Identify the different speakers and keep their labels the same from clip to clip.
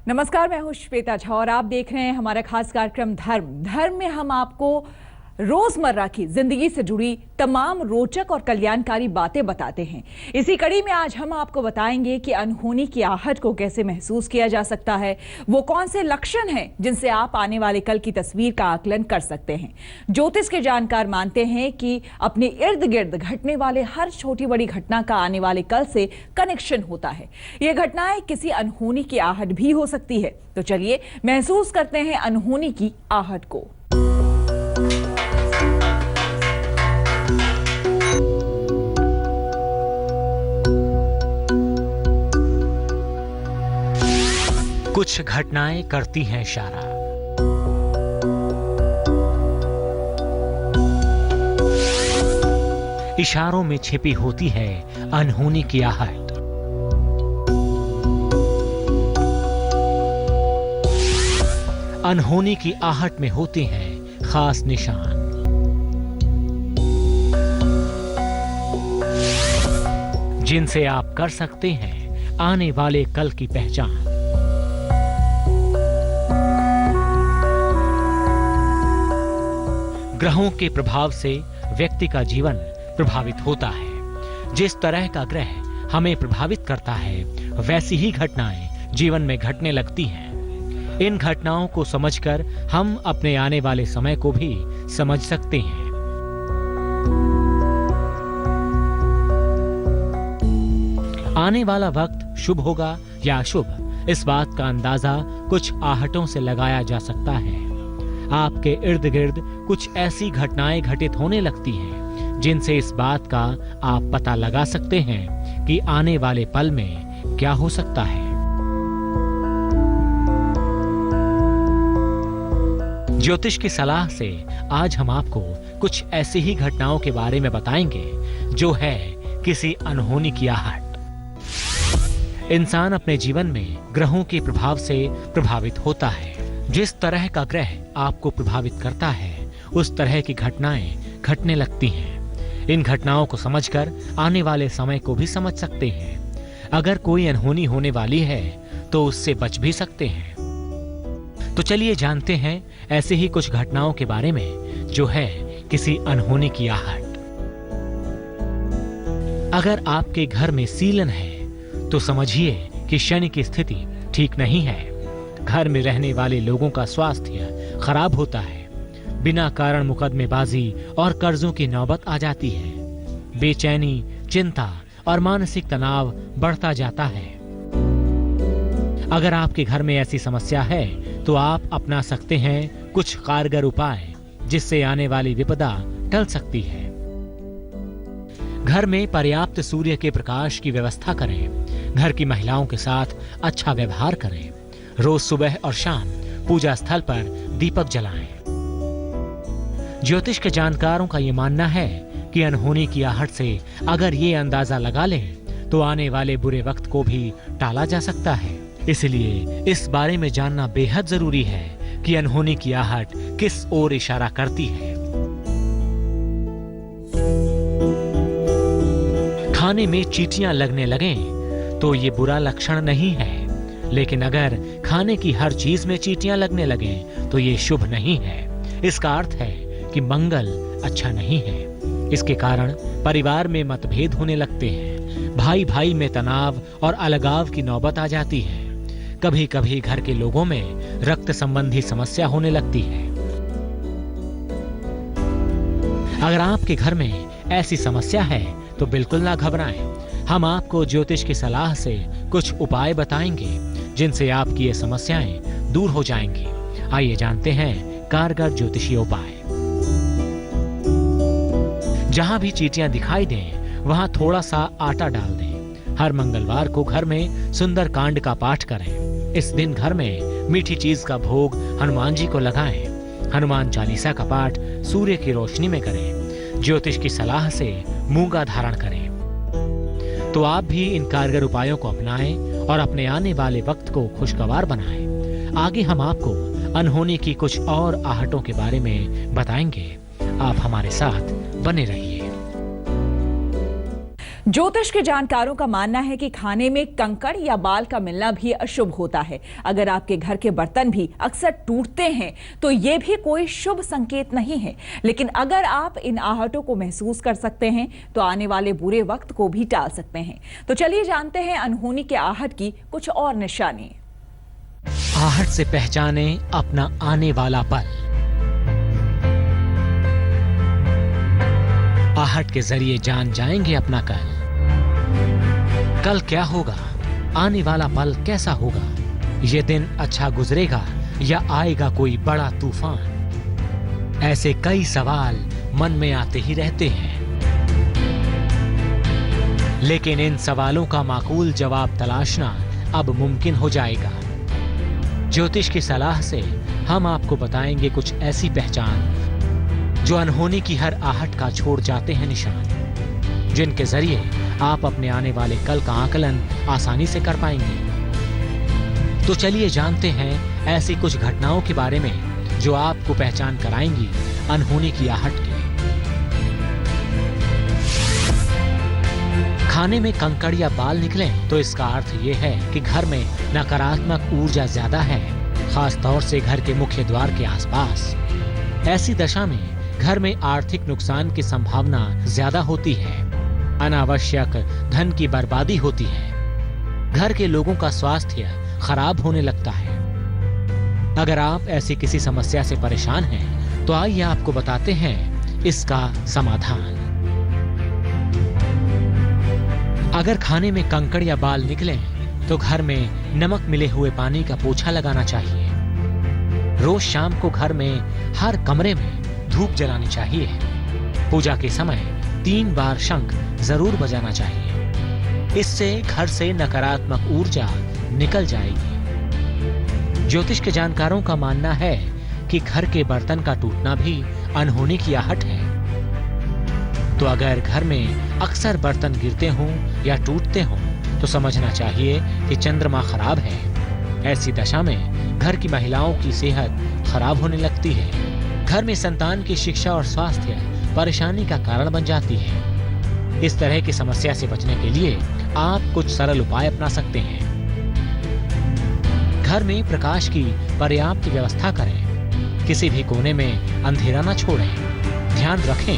Speaker 1: नमस्कार, मैं हूं श्वेता झा और आप देख रहे हैं हमारा खास कार्यक्रम धर्म में हम आपको रोजमर्रा की जिंदगी से जुड़ी तमाम रोचक और कल्याणकारी बातें बताते हैं। इसी कड़ी में आज हम आपको बताएंगे कि अनहोनी की आहट को कैसे महसूस किया जा सकता है, वो कौन से लक्षण हैं जिनसे आप आने वाले कल की तस्वीर का आकलन कर सकते हैं। ज्योतिष के जानकार मानते हैं कि अपने इर्द गिर्द घटने वाले हर छोटी बड़ी घटना का आने वाले कल से कनेक्शन होता है। ये घटनाएं किसी अनहोनी की आहट भी हो सकती है। तो चलिए महसूस करते हैं अनहोनी की आहट को।
Speaker 2: कुछ घटनाएं करती हैं इशारा। इशारों में छिपी होती है अनहोनी की आहट। अनहोनी की आहट में होते हैं खास निशान। जिनसे आप कर सकते हैं आने वाले कल की पहचान। ग्रहों के प्रभाव से व्यक्ति का जीवन प्रभावित होता है। जिस तरह का ग्रह हमें प्रभावित करता है, वैसी ही घटनाएं जीवन में घटने लगती हैं। इन घटनाओं को समझकर हम अपने आने वाले समय को भी समझ सकते हैं। आने वाला वक्त शुभ होगा या अशुभ, इस बात का अंदाजा कुछ आहटों से लगाया जा सकता है। आपके इर्द गिर्द कुछ ऐसी घटनाएं घटित होने लगती हैं जिनसे इस बात का आप पता लगा सकते हैं कि आने वाले पल में क्या हो सकता है। ज्योतिष की सलाह से आज हम आपको कुछ ऐसी ही घटनाओं के बारे में बताएंगे जो है किसी अनहोनी की आहट। इंसान अपने जीवन में ग्रहों के प्रभाव से प्रभावित होता है। जिस तरह का ग्रह आपको प्रभावित करता है, उस तरह की घटनाएं घटने लगती हैं। इन घटनाओं को समझकर आने वाले समय को भी समझ सकते हैं। अगर कोई अनहोनी होने वाली है तो उससे बच भी सकते हैं। तो चलिए जानते हैं ऐसे ही कुछ घटनाओं के बारे में जो है किसी अनहोनी की आहट। अगर आपके घर में सीलन है तो समझिए कि शनि की स्थिति ठीक नहीं है। घर में रहने वाले लोगों का स्वास्थ्य खराब होता है। बिना कारण मुकदमेबाजी और कर्जों की नौबत आ जाती है। बेचैनी, चिंता और मानसिक तनाव बढ़ता जाता है। अगर आपके घर में ऐसी समस्या है तो आप अपना सकते हैं कुछ कारगर उपाय जिससे आने वाली विपदा टल सकती है। घर में पर्याप्त सूर्य के प्रकाश की व्यवस्था करें। घर की महिलाओं के साथ अच्छा व्यवहार करें। रोज सुबह और शाम पूजा स्थल पर दीपक जलाएं। ज्योतिष के जानकारों का यह मानना है कि अनहोनी की आहट से अगर ये अंदाजा लगा लें तो आने वाले बुरे वक्त को भी टाला जा सकता है। इसलिए इस बारे में जानना बेहद जरूरी है कि अनहोनी की आहट किस ओर इशारा करती है। खाने में चींटियां लगने लगें तो ये बुरा लक्षण नहीं है, लेकिन अगर खाने की हर चीज में चींटियां लगने लगें तो ये शुभ नहीं है। इसका अर्थ है कि मंगल अच्छा नहीं है। इसके कारण परिवार में मतभेद होने लगते हैं। भाई भाई में तनाव और अलगाव की नौबत आ जाती है। कभी कभी घर के लोगों में रक्त संबंधी समस्या होने लगती है। अगर आपके घर में ऐसी समस्या है तो बिल्कुल ना घबराएं। हम आपको ज्योतिष की सलाह से कुछ उपाय बताएंगे जिनसे आपकी ये समस्याएं दूर हो जाएंगी। आइए जानते हैं कारगर ज्योतिषीय उपाय। जहां भी चींटियां दिखाई दें वहां थोड़ा सा आटा डाल दें। हर मंगलवार को घर में सुंदर कांड का पाठ करें। इस दिन घर में मीठी चीज का भोग हनुमान जी को लगाएं। हनुमान चालीसा का पाठ सूर्य की रोशनी में करें। ज्योतिष की सलाह से मूंगा धारण करें। तो आप भी इन कारगर उपायों को अपनाएं और अपने आने वाले वक्त को खुशगवार बनाएं। आगे हम आपको अनहोनी की कुछ और आहटों के बारे में बताएंगे। आप हमारे साथ बने रहिए।
Speaker 1: ज्योतिष के जानकारों का मानना है कि खाने में कंकड़ या बाल का मिलना भी अशुभ होता है। अगर आपके घर के बर्तन भी अक्सर टूटते हैं तो ये भी कोई शुभ संकेत नहीं है। लेकिन अगर आप इन आहटों को महसूस कर सकते हैं तो आने वाले बुरे वक्त को भी टाल सकते हैं। तो चलिए जानते हैं अनहोनी के आहट की कुछ और निशानी।
Speaker 2: आहट से पहचाने अपना आने वाला पल। आहट के जरिए जान जाएंगे अपना कल क्या होगा, आने वाला पल कैसा होगा, ये दिन अच्छा गुजरेगा या आएगा कोई बड़ा तूफान। ऐसे कई सवाल मन में आते ही रहते हैं, लेकिन इन सवालों का माकूल जवाब तलाशना अब मुमकिन हो जाएगा। ज्योतिष की सलाह से हम आपको बताएंगे कुछ ऐसी पहचान जो अनहोनी की हर आहट का छोड़ जाते हैं निशान, जिनके जरिए आप अपने आने वाले कल का आकलन आसानी से कर पाएंगे। तो चलिए जानते हैं ऐसी कुछ घटनाओं के बारे में जो आपको पहचान कराएंगी अनहोनी की आहट की। खाने में कंकड़ या बाल निकलें तो इसका अर्थ ये है कि घर में नकारात्मक ऊर्जा ज्यादा है, खास तौर से घर के मुख्य द्वार के आसपास। ऐसी दशा में घर में आर्थिक नुकसान की संभावना ज्यादा होती है, अनावश्यक धन की बर्बादी होती है, घर के लोगों का स्वास्थ्य खराब होने लगता है। अगर आप ऐसी किसी समस्या से परेशान हैं, तो आइए आपको बताते हैं इसका समाधान। अगर खाने में कंकड़ या बाल निकलें, तो घर में नमक मिले हुए पानी का पोछा लगाना चाहिए। रोज शाम को घर में हर कमरे में धूप जलानी चाहिए। पूजा के समय 3 बार शंख जरूर बजाना चाहिए। इससे घर से नकारात्मक ऊर्जा निकल जाएगी। ज्योतिष के जानकारों का मानना है कि घर के बर्तन का टूटना भी अनहोनी की आहट है। तो अगर घर में अक्सर बर्तन गिरते हों या टूटते हों, तो समझना चाहिए कि चंद्रमा खराब है। ऐसी दशा में घर की महिलाओं की सेहत खराब होने लगती है। घर में संतान की शिक्षा और स्वास्थ्य परेशानी का कारण बन जाती है। इस तरह की समस्या से बचने के लिए आप कुछ सरल उपाय अपना सकते हैं। घर में प्रकाश की पर्याप्त व्यवस्था करें। किसी भी कोने में अंधेरा न छोड़ें। ध्यान रखें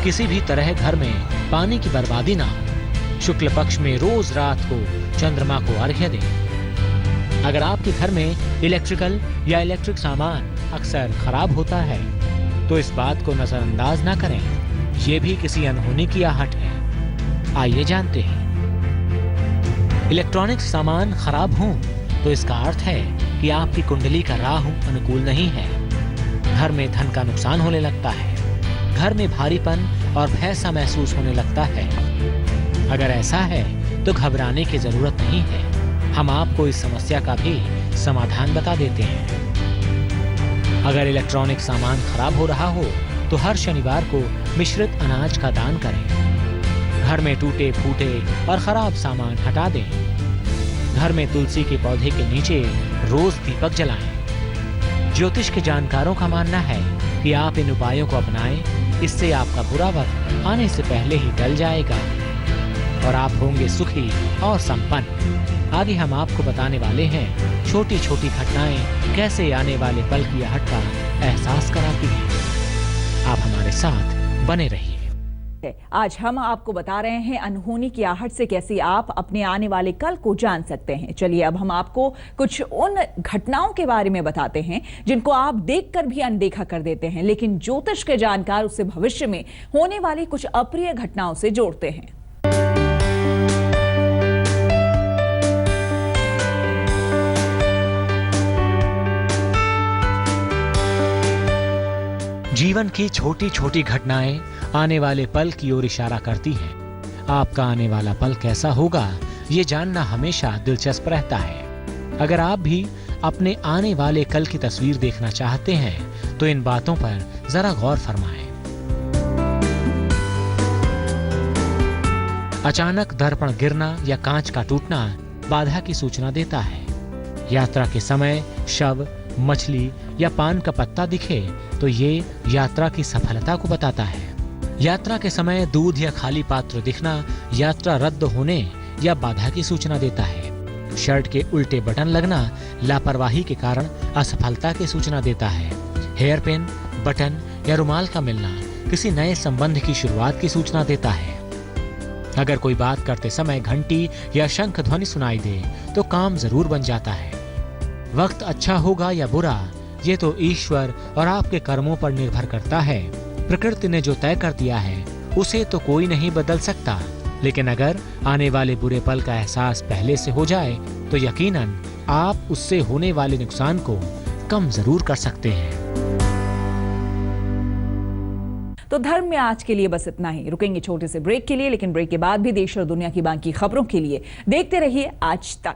Speaker 2: किसी भी तरह घर में पानी की बर्बादी ना हो। शुक्ल पक्ष में रोज रात को चंद्रमा को अर्घ्य दें। अगर आपके घर में इलेक्ट्रिकल या इलेक्ट्रिक सामान अक्सर खराब होता है, तो इस बात को नजरअंदाज ना करें, ये भी किसी अनहोनी की आहट है। आइए जानते हैं। इलेक्ट्रॉनिक सामान खराब हो तो इसका अर्थ है कि आपकी कुंडली का राहु अनुकूल नहीं है। घर में धन का नुकसान होने लगता है। घर में भारीपन और भय सा महसूस होने लगता है। अगर ऐसा है तो घबराने की जरूरत नहीं है। हम आपको इस समस्या का भी समाधान बता देते हैं। अगर इलेक्ट्रॉनिक सामान खराब हो रहा हो तो हर शनिवार को मिश्रित अनाज का दान करें। घर में टूटे फूटे और खराब सामान हटा दें। घर में तुलसी के पौधे के नीचे रोज दीपक जलाएं। ज्योतिष के जानकारों का मानना है कि आप इन उपायों को अपनाएं, इससे आपका बुरा वक्त आने से पहले ही टल जाएगा और आप होंगे सुखी और संपन्न। आगे हम आपको बताने वाले हैं छोटी छोटी घटनाएं कैसे आने वाले पल की आहट का एहसास कराती हैं। आप हमारे साथ बने रहिए।
Speaker 1: आज हम आपको बता रहे हैं अनहोनी की आहट से कैसे आप अपने आने वाले कल को जान सकते हैं। चलिए अब हम आपको कुछ उन घटनाओं के बारे में बताते हैं जिनको आप देखकर भी अनदेखा कर देते हैं, लेकिन ज्योतिष के जानकार उसे भविष्य में होने वाली कुछ अप्रिय घटनाओं से जोड़ते हैं।
Speaker 2: जीवन की छोटी छोटी घटनाएं आने वाले पल की ओर इशारा करती हैं। आपका आने वाला पल कैसा होगा, ये जानना हमेशा दिलचस्प रहता है। अगर आप भी अपने आने वाले कल की तस्वीर देखना चाहते हैं, तो इन बातों पर जरा गौर फरमाएं। अचानक दर्पण गिरना या कांच का टूटना बाधा की सूचना देता है। यात्रा के समय शव, मछली या पान का पत्ता दिखे तो ये यात्रा की सफलता को बताता है। यात्रा के समय दूध या खाली पात्र दिखना यात्रा रद्द होने या बाधा की सूचना देता है। शर्ट के उल्टे बटन लगना लापरवाही के कारण असफलता की सूचना देता है। हेयर पिन, बटन या रुमाल का मिलना किसी नए संबंध की शुरुआत की सूचना देता है। अगर कोई बात करते समय घंटी या शंख ध्वनि सुनाई दे तो काम जरूर बन जाता है। वक्त अच्छा होगा या बुरा, ये तो ईश्वर और आपके कर्मों पर निर्भर करता है। प्रकृति ने जो तय कर दिया है उसे तो कोई नहीं बदल सकता, लेकिन अगर आने वाले बुरे पल का एहसास पहले से हो जाए तो यकीनन आप उससे होने वाले नुकसान को कम जरूर कर सकते हैं।
Speaker 1: तो धर्म में आज के लिए बस इतना ही। रुकेंगे छोटे से ब्रेक के लिए, लेकिन ब्रेक के बाद भी देश और दुनिया की बाकी खबरों के लिए देखते रहिए आज तक।